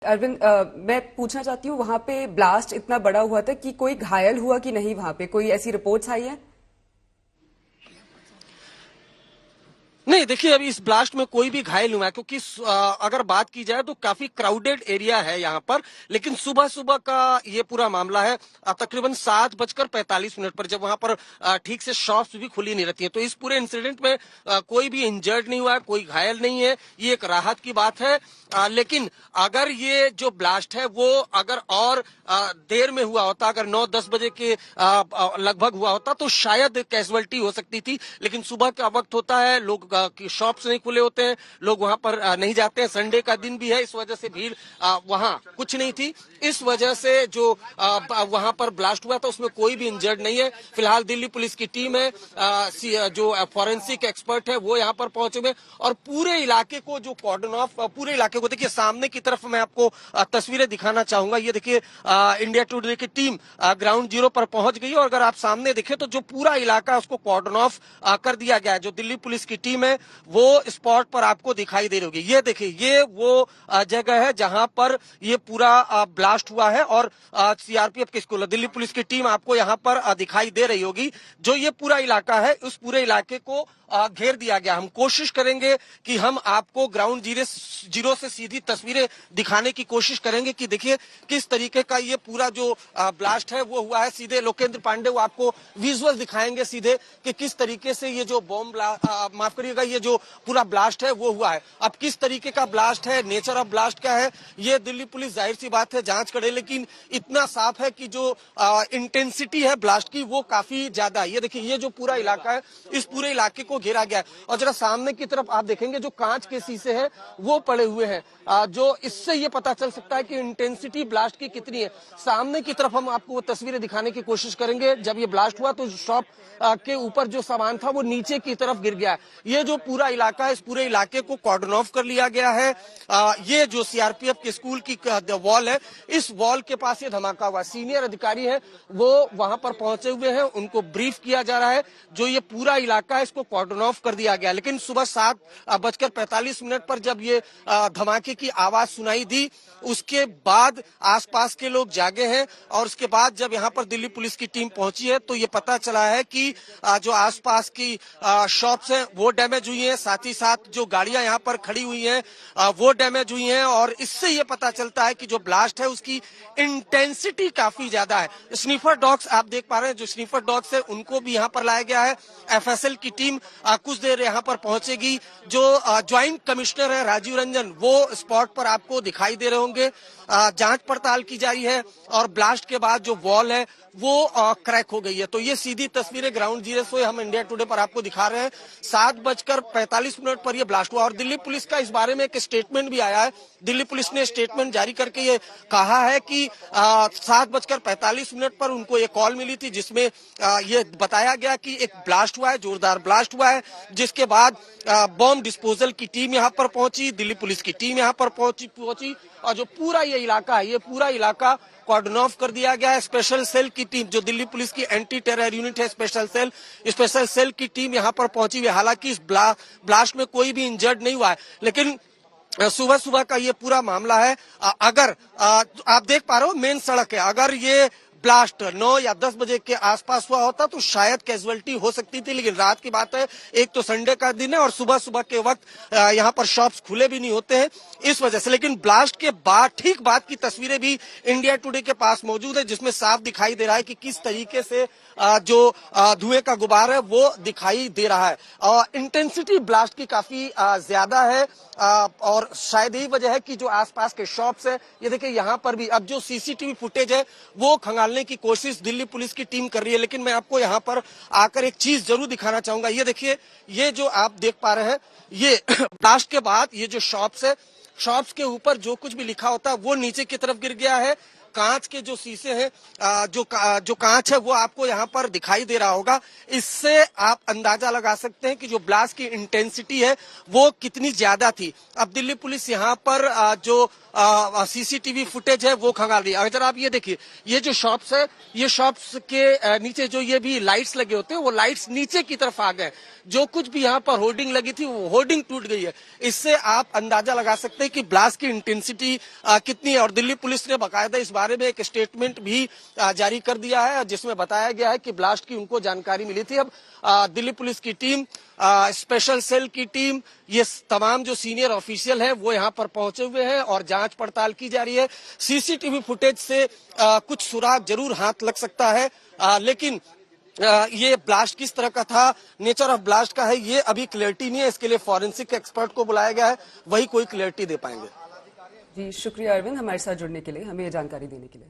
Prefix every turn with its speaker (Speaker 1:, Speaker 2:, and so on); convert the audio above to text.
Speaker 1: अरविंद, मैं पूछना चाहती हूँ, वहां पे ब्लास्ट इतना बड़ा हुआ था कि कोई घायल हुआ कि नहीं? वहां पे कोई ऐसी रिपोर्ट्स आई है?
Speaker 2: नहीं, देखिए अभी इस ब्लास्ट में कोई भी घायल हुआ है क्योंकि अगर बात की जाए तो काफी क्राउडेड एरिया है यहाँ पर। लेकिन सुबह सुबह का ये पूरा मामला है, तकरीबन 7:45 पर, जब वहां पर ठीक से शॉप्स भी खुली नहीं रहती है। तो इस पूरे इंसिडेंट में कोई भी इंजर्ड नहीं हुआ है, कोई घायल नहीं है, ये एक राहत की बात है। लेकिन अगर ये जो ब्लास्ट है वो अगर और देर में हुआ होता, अगर 9-10 बजे के लगभग हुआ होता तो शायद कैजुअलिटी हो सकती थी। लेकिन सुबह का वक्त होता है, लोग की शॉप्स नहीं खुले होते हैं, लोग वहां पर नहीं जाते हैं, संडे का दिन भी है, इस वजह से भीड़ वहां कुछ नहीं थी। इस वजह से जो वहां पर ब्लास्ट हुआ था उसमें कोई भी इंजर्ड नहीं है। फिलहाल दिल्ली पुलिस की टीम है, जो फॉरेंसिक एक्सपर्ट है वो यहाँ पर पहुंचे हुए, और पूरे इलाके को जो कॉर्डन ऑफ, पूरे इलाके को देखिए, सामने की तरफ मैं आपको तस्वीरें दिखाना चाहूंगा। ये देखिए, इंडिया टुडे की टीम ग्राउंड जीरो पर पहुंच गई है, और अगर आप सामने देखें तो जो पूरा इलाका उसको कॉर्डन ऑफ कर दिया गया है। जो दिल्ली पुलिस की टीम है वो स्पॉट पर आपको दिखाई दे रही होगी। ये देखिए, ये वो जगह है जहां पर ये पूरा ब्लास्ट हुआ है, और सीआरपीएफ की स्कूल, दिल्ली पुलिस की टीम आपको यहाँ पर दिखाई दे रही होगी। जो ये पूरा इलाका है, उस पूरे इलाके को घेर दिया गया। हम कोशिश करेंगे कि हम आपको ग्राउंड जीरो से सीधी तस्वीरें दिखाने की कोशिश करेंगे कि देखिए किस तरीके का ये पूरा जो ब्लास्ट है वो हुआ है। सीधे लोकेंद्र पांडे वो आपको विजुअल दिखाएंगे सीधे कि किस तरीके से ये जो बॉम्ब, माफ करिएगा, ये जो पूरा ब्लास्ट है वो हुआ है। अब किस तरीके का ब्लास्ट है, नेचर ऑफ ब्लास्ट क्या है, ये दिल्ली पुलिस जाहिर सी बात है जांच करे। लेकिन इतना साफ है कि जो इंटेंसिटी है ब्लास्ट की वो काफी ज्यादा है। ये देखिए, ये जो पूरा इलाका है, इस पूरे इलाके को घेरा गया है। और जरा सामने की तरफ आप देखेंगे जो कांच के शीशे हैं वो पड़े हुए हैं, जो इससे ये पता चल सकता है कि इंटेंसिटी ब्लास्ट की कितनी है। सामने की तरफ हम आपको वो तस्वीरें दिखाने की कोशिश करेंगे। जब ये ब्लास्ट हुआ तो शॉप के ऊपर जो सामान था वो नीचे की तरफ गिर गया। ये जो पूरा इलाका है, इस पूरे इलाके को कॉर्डन ऑफ कर लिया गया है। ये जो सीआरपीएफ के स्कूल की वॉल है, इस वॉल के पास ये धमाका हुआ। सीनियर अधिकारी है वो वहां पर पहुंचे हुए हैं, उनको ब्रीफ किया जा रहा है। जो ये पूरा इलाका है इसको कॉर्डन ऑफ कर दिया गया। लेकिन सुबह 7:45 पर जब ये धमाके की आवाज सुनाई दी, उसके बाद आसपास के लोग जागे हैं, और उसके बाद जब यहाँ पर दिल्ली पुलिस की टीम पहुंची है तो ये पता चला है कि जो आसपास की शॉप्स हैं वो डैमेज हुई हैं, साथ ही साथ जो गाड़ियां यहाँ पर खड़ी हुई हैं वो डैमेज हुई हैं। और इससे ये पता चलता है कि जो ब्लास्ट है उसकी इंटेंसिटी काफी ज्यादा है। स्नीफर डॉग्स आप देख पा रहे हैं, जो स्नीफर डॉग्स है उनको भी यहाँ पर लाया गया है। एफएसएल की टीम कुछ देर यहाँ पर पहुंचेगी। जो ज्वाइंट कमिश्नर है राजीव रंजन, वो स्पॉट पर आपको दिखाई दे रहे होंगे। जांच पड़ताल की जा रही है, और ब्लास्ट के बाद जो वॉल है वो क्रैक हो गई है। तो ये सीधी तस्वीरें ग्राउंड जीरो से हम इंडिया टुडे पर आपको दिखा रहे हैं। 7:45 पर यह ब्लास्ट हुआ, और दिल्ली पुलिस का इस बारे में एक स्टेटमेंट भी आया है। दिल्ली पुलिस ने स्टेटमेंट जारी करके ये कहा है कि 7:45 पर उनको ये कॉल मिली थी, जिसमें ये बताया गया कि एक ब्लास्ट हुआ है, जोरदार ब्लास्ट हुआ है। जिसके बाद बॉम्ब डिस्पोजल की टीम यहाँ पर पहुंची, दिल्ली पुलिस की टीम यहाँ पर पहुंची, और जो पूरा ये इलाका है, ये पूरा इलाका कॉर्डन ऑफ कर दिया गया है। स्पेशल सेल की टीम, जो दिल्ली पुलिस की एंटी टेरर यूनिट है, स्पेशल सेल की टीम यहाँ पर पहुंची हुई है। हालांकि इस ब्लास्ट में कोई भी इंजर्ड नहीं हुआ है, लेकिन सुबह सुबह का ये पूरा मामला है। अगर आप देख पा रहे हो मेन सड़क है, अगर ये ब्लास्ट 9 या 10 बजे के आसपास हुआ होता तो शायद कैजुअलिटी हो सकती थी। लेकिन रात की बात है, एक तो संडे का दिन है और सुबह सुबह के वक्त यहाँ पर शॉप्स खुले भी नहीं होते हैं, इस वजह से। लेकिन ब्लास्ट के बाद ठीक बाद की तस्वीरें भी इंडिया टुडे के पास मौजूद है, जिसमें साफ दिखाई दे रहा है कि किस तरीके से जो धुएं का गुबार है वो दिखाई दे रहा है। इंटेंसिटी ब्लास्ट की काफी ज्यादा है, और शायद यही वजह है कि जो आसपास के शॉप्स है, ये देखिए यहाँ पर भी अब जो सीसीटीवी फुटेज है वो खंगालने की कोशिश दिल्ली पुलिस की टीम कर रही है। लेकिन मैं आपको यहाँ पर आकर एक चीज जरूर दिखाना चाहूंगा। ये देखिए, ये जो आप देख पा रहे हैं, ये ब्लास्ट के बाद ये जो शॉप्स है, शॉप्स के ऊपर जो कुछ भी लिखा होता है वो नीचे की तरफ गिर गया है। कांच के जो शीशे हैं, जो कांच है वो आपको यहाँ पर दिखाई दे रहा होगा। इससे आप अंदाजा लगा सकते हैं कि जो ब्लास्ट की इंटेंसिटी है वो कितनी ज्यादा थी। अब दिल्ली पुलिस यहाँ पर जो सीसीटीवी फुटेज है वो खंगाल रही है। अगर आप ये देखिए, ये जो शॉप्स है, ये शॉप्स के नीचे जो ये भी लाइट्स लगे होते हैं वो लाइट्स नीचे की तरफ आ गए। जो कुछ भी यहाँ पर होर्डिंग लगी थी वो होर्डिंग टूट गई है। इससे आप अंदाजा लगा सकते हैं कि ब्लास्ट की इंटेंसिटी कितनी है। और दिल्ली पुलिस ने बाकायदा इस बारे में एक स्टेटमेंट भी जारी कर दिया है, जिसमें बताया गया है कि ब्लास्ट की उनको जानकारी मिली थी। अब दिल्ली पुलिस की टीम, स्पेशल सेल की टीम, ये तमाम जो सीनियर ऑफिशियल है वो यहाँ पर पहुंचे हुए हैं और जांच पड़ताल की जा रही है। सीसीटीवी फुटेज से कुछ सुराग जरूर हाथ लग सकता है, लेकिन ये ब्लास्ट किस तरह का था, नेचर ऑफ ब्लास्ट का है, ये अभी क्लियरिटी नहीं है। इसके लिए फॉरेंसिक एक्सपर्ट को बुलाया गया है, वही कोई क्लियरिटी दे पाएंगे।
Speaker 1: जी शुक्रिया अरविंद, हमारे साथ जुड़ने के लिए, हमें ये जानकारी देने के लिए।